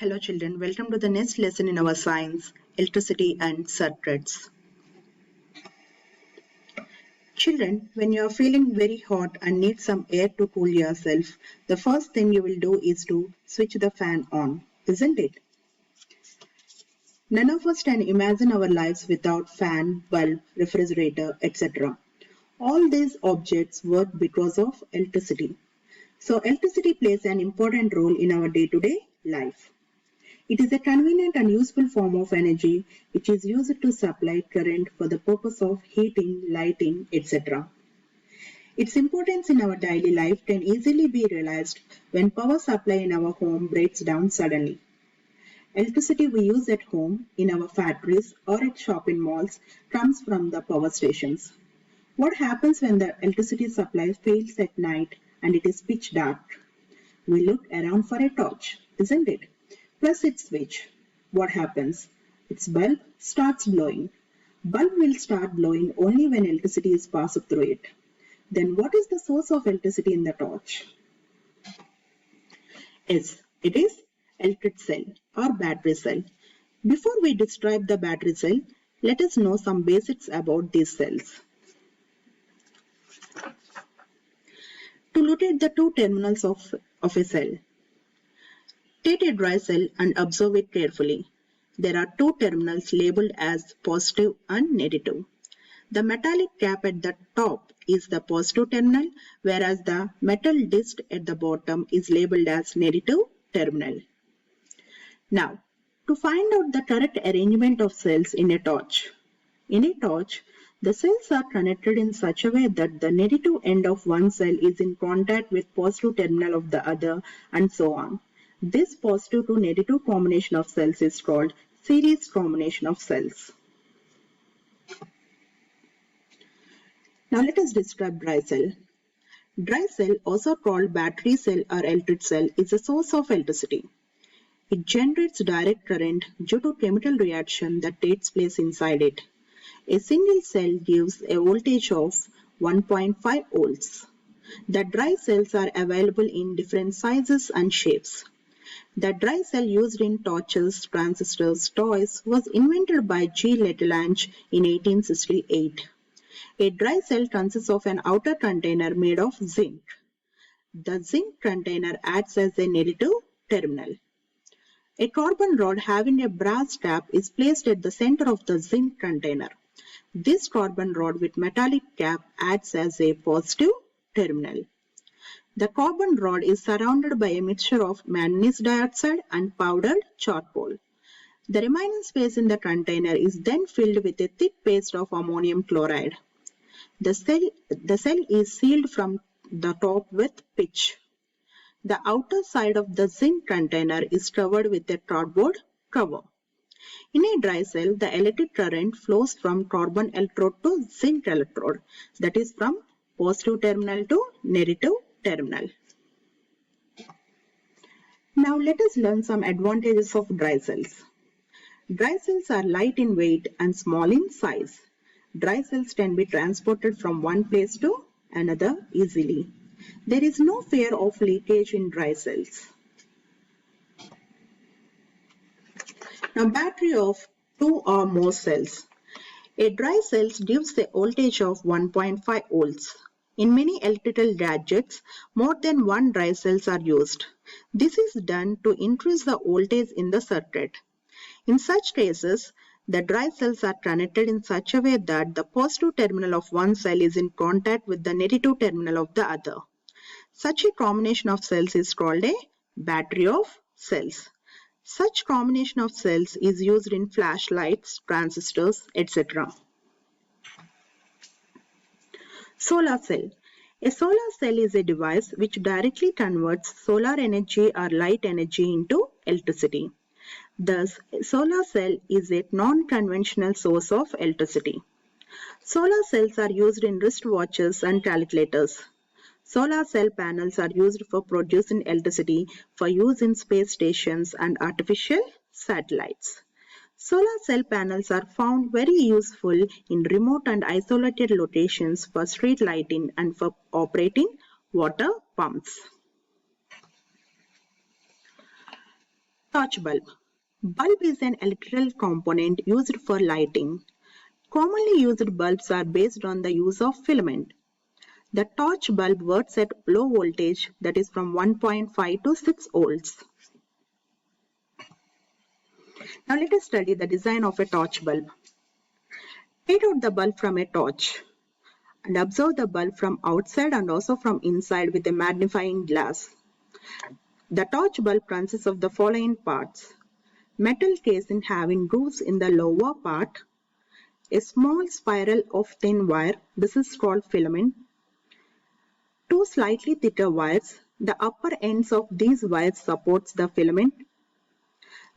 Hello children, welcome to the next lesson in our science, electricity and circuits. Children, when you are feeling very hot and need some air to cool yourself, the first thing you will do is to switch the fan on, isn't it? None of us can imagine our lives without fan, bulb, refrigerator, etc. All these objects work because of electricity. So electricity plays an important role in our day-to-day life. It is a convenient and useful form of energy which is used to supply current for the purpose of heating, lighting, etc. Its importance in our daily life can easily be realized when power supply in our home breaks down suddenly. Electricity we use at home, in our factories or at shopping malls comes from the power stations. What happens when the electricity supply fails at night and it is pitch dark? We look around for a torch, isn't it? Plus its switch. What happens? Its bulb starts glowing. Bulb will start glowing only when electricity is passed through it. Then what is the source of electricity in the torch? Yes, it is electric cell or battery cell. Before we describe the battery cell, let us know some basics about these cells. To locate the two terminals of a cell, take a dry cell and observe it carefully. There are two terminals labeled as positive and negative. The metallic cap at the top is the positive terminal, whereas the metal disc at the bottom is labeled as negative terminal. Now, to find out the correct arrangement of cells in a torch. In a torch, the cells are connected in such a way that the negative end of one cell is in contact with positive terminal of the other, and so on. This positive to negative combination of cells is called series combination of cells. Now let us describe dry cell. Dry cell, also called battery cell or electric cell, is a source of electricity. It generates direct current due to chemical reaction that takes place inside it. A single cell gives a voltage of 1.5 volts. The dry cells are available in different sizes and shapes. The dry cell used in torches, transistors, toys was invented by G. Lagrange in 1868. A dry cell consists of an outer container made of zinc. The zinc container acts as a negative terminal. A carbon rod having a brass cap is placed at the center of the zinc container. This carbon rod with metallic cap acts as a positive terminal. The carbon rod is surrounded by a mixture of manganese dioxide and powdered charcoal. The remaining space in the container is then filled with a thick paste of ammonium chloride. The cell is sealed from the top with pitch. The outer side of the zinc container is covered with a cardboard cover. In a dry cell, the electric current flows from carbon electrode to zinc electrode, that is from positive terminal to negative terminal. Now let us learn some advantages of dry cells. Dry cells are light in weight and small in size. Dry cells can be transported from one place to another easily. There is no fear of leakage in dry cells. Now, battery of two or more cells. A dry cell gives a voltage of 1.5 volts. In many electrical gadgets, more than one dry cells are used. This is done to increase the voltage in the circuit. In such cases, the dry cells are connected in such a way that the positive terminal of one cell is in contact with the negative terminal of the other. Such a combination of cells is called a battery of cells. Such combination of cells is used in flashlights, transistors, etc. Solar cell. A solar cell is a device which directly converts solar energy or light energy into electricity. Thus, a solar cell is a non-conventional source of electricity. Solar cells are used in wristwatches and calculators. Solar cell panels are used for producing electricity for use in space stations and artificial satellites. Solar cell panels are found very useful in remote and isolated locations for street lighting and for operating water pumps. Torch bulb. Bulb is an electrical component used for lighting. Commonly used bulbs are based on the use of filament. The torch bulb works at low voltage, that is from 1.5 to 6 volts. Now let us study the design of a torch bulb. Take out the bulb from a torch and observe the bulb from outside and also from inside with a magnifying glass. The torch bulb consists of the following parts: metal casing having grooves in the lower part, a small spiral of thin wire, this is called filament, two slightly thicker wires, the upper ends of these wires supports the filament.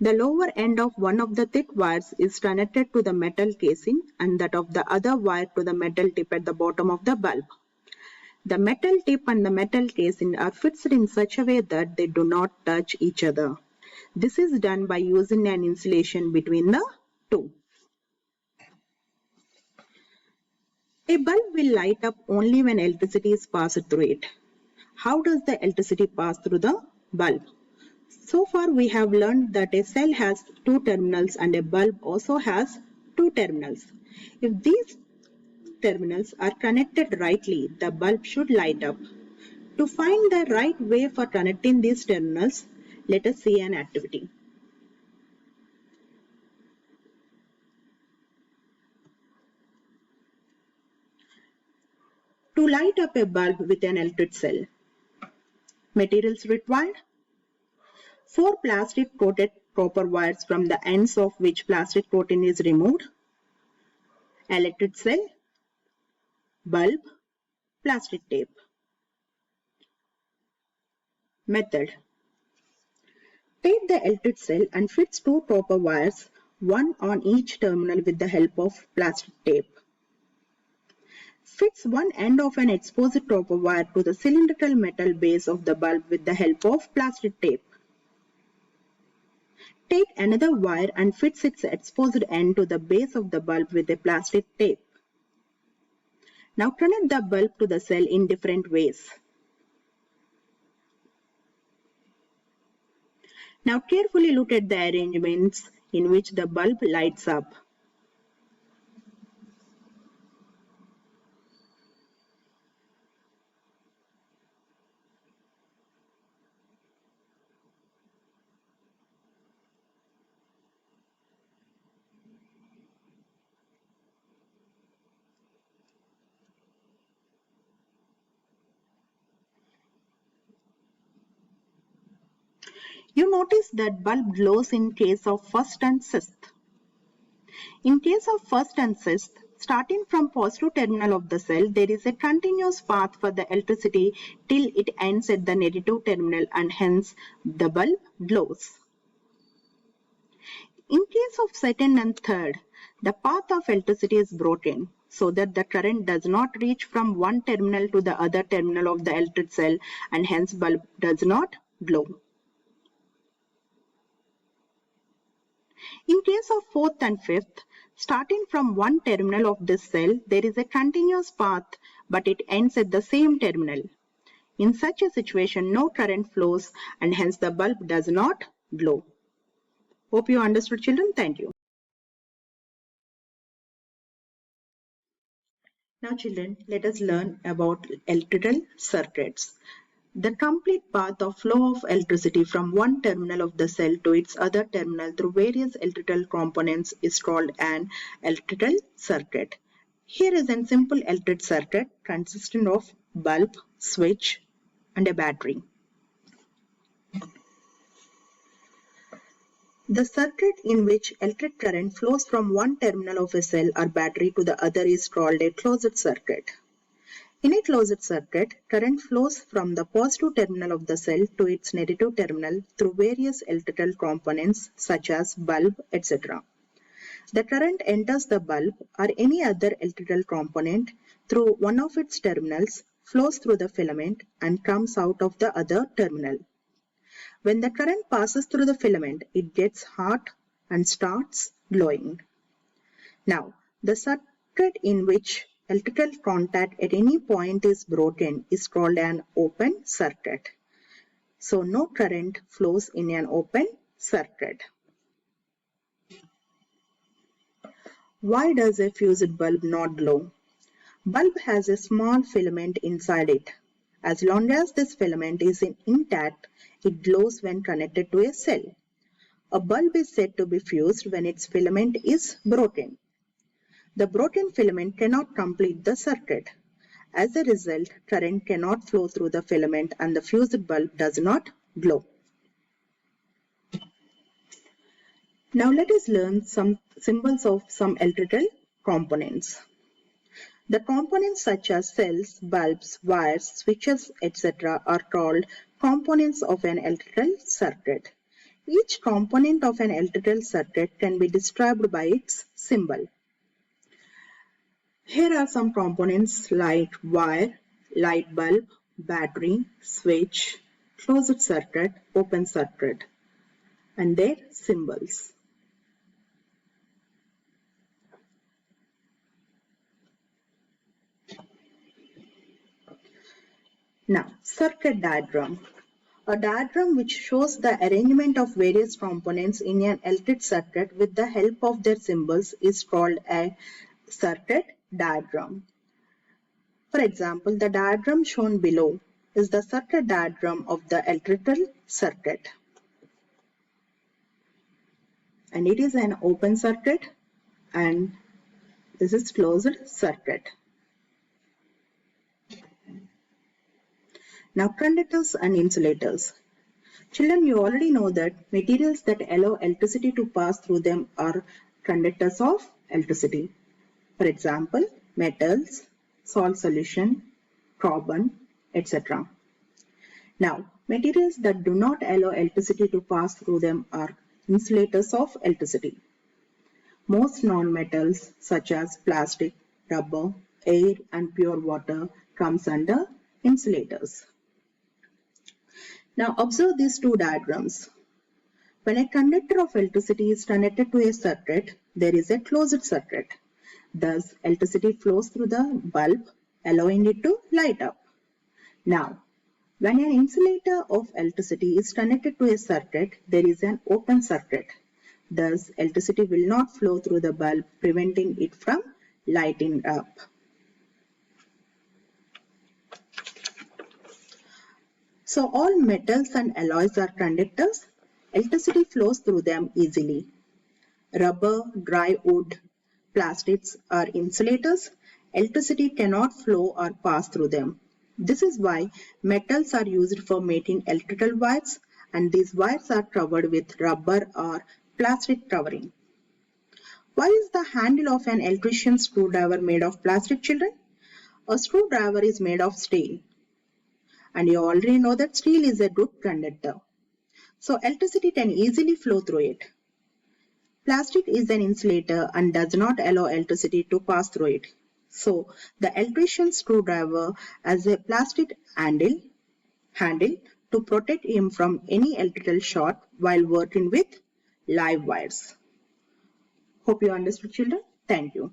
The lower end of one of the thick wires is connected to the metal casing and that of the other wire to the metal tip at the bottom of the bulb. The metal tip and the metal casing are fixed in such a way that they do not touch each other. This is done by using an insulation between the two. A bulb will light up only when electricity is passed through it. How does the electricity pass through the bulb? So far we have learned that a cell has two terminals and a bulb also has two terminals. If these terminals are connected rightly, the bulb should light up. To find the right way for connecting these terminals, let us see an activity. To light up a bulb with an electric cell, materials required: 4 plastic coated copper wires from the ends of which plastic coating is removed, electric cell, bulb, plastic tape. Method: take the electric cell and fix 2 copper wires, one on each terminal with the help of plastic tape. Fix one end of an exposed copper wire to the cylindrical metal base of the bulb with the help of plastic tape. Take another wire and fix its exposed end to the base of the bulb with a plastic tape. Now connect the bulb to the cell in different ways. Now carefully look at the arrangements in which the bulb lights up. You notice that bulb glows in case of first and sixth. In case of first and sixth, starting from positive terminal of the cell, there is a continuous path for the electricity till it ends at the negative terminal and hence the bulb glows. In case of second and third, the path of electricity is broken so that the current does not reach from one terminal to the other terminal of the electric cell and hence bulb does not glow. In case of fourth and fifth, starting from one terminal of this cell, there is a continuous path but it ends at the same terminal. In such a situation, no current flows and hence the bulb does not glow. Hope you understood, children. Thank you. Now children, let us learn about electrical circuits. The complete path of flow of electricity from one terminal of the cell to its other terminal through various electrical components is called an electrical circuit. Here is a simple electric circuit consisting of bulb, switch and a battery. The circuit in which electric current flows from one terminal of a cell or battery to the other is called a closed circuit. In a closed circuit, current flows from the positive terminal of the cell to its negative terminal through various electrical components such as bulb, etc. The current enters the bulb or any other electrical component through one of its terminals, flows through the filament and comes out of the other terminal. When the current passes through the filament, it gets hot and starts glowing. Now, the circuit in which electrical contact at any point is broken is called an open circuit. So, no current flows in an open circuit. Why does a fused bulb not glow? Bulb has a small filament inside it. As long as this filament is intact, it glows when connected to a cell. A bulb is said to be fused when its filament is broken. The broken filament cannot complete the circuit. As a result, current cannot flow through the filament and the fused bulb does not glow. Now let us learn some symbols of some electrical components. The components such as cells, bulbs, wires, switches, etc. are called components of an electrical circuit. Each component of an electrical circuit can be described by its symbol. Here are some components like wire, light bulb, battery, switch, closed circuit, open circuit, and their symbols. Now, circuit diagram. A diagram which shows the arrangement of various components in an electric circuit with the help of their symbols is called a circuit diagram. For example, the diagram shown below is the circuit diagram of the electrical circuit. And it is an open circuit and this is closed circuit. Now, conductors and insulators. Children, you already know that materials that allow electricity to pass through them are conductors of electricity. For example, metals, salt solution, carbon, etc. Now, materials that do not allow electricity to pass through them are insulators of electricity. Most non-metals such as plastic, rubber, air and pure water comes under insulators. Now observe these two diagrams. When a conductor of electricity is connected to a circuit, there is a closed circuit. Thus, electricity flows through the bulb, allowing it to light up. Now, when an insulator of electricity is connected to a circuit, there is an open circuit. Thus, electricity will not flow through the bulb, preventing it from lighting up. So all metals and alloys are conductors. Electricity flows through them easily. Rubber, dry wood, plastics are insulators. Electricity cannot flow or pass through them. This is why metals are used for making electrical wires, and these wires are covered with rubber or plastic covering. Why is the handle of an electrician's screwdriver made of plastic, children? A screwdriver is made of steel. And you already know that steel is a good conductor. So electricity can easily flow through it. Plastic is an insulator and does not allow electricity to pass through it. So the electrician's screwdriver has a plastic handle to protect him from any electrical short while working with live wires. Hope you understood, children. Thank you.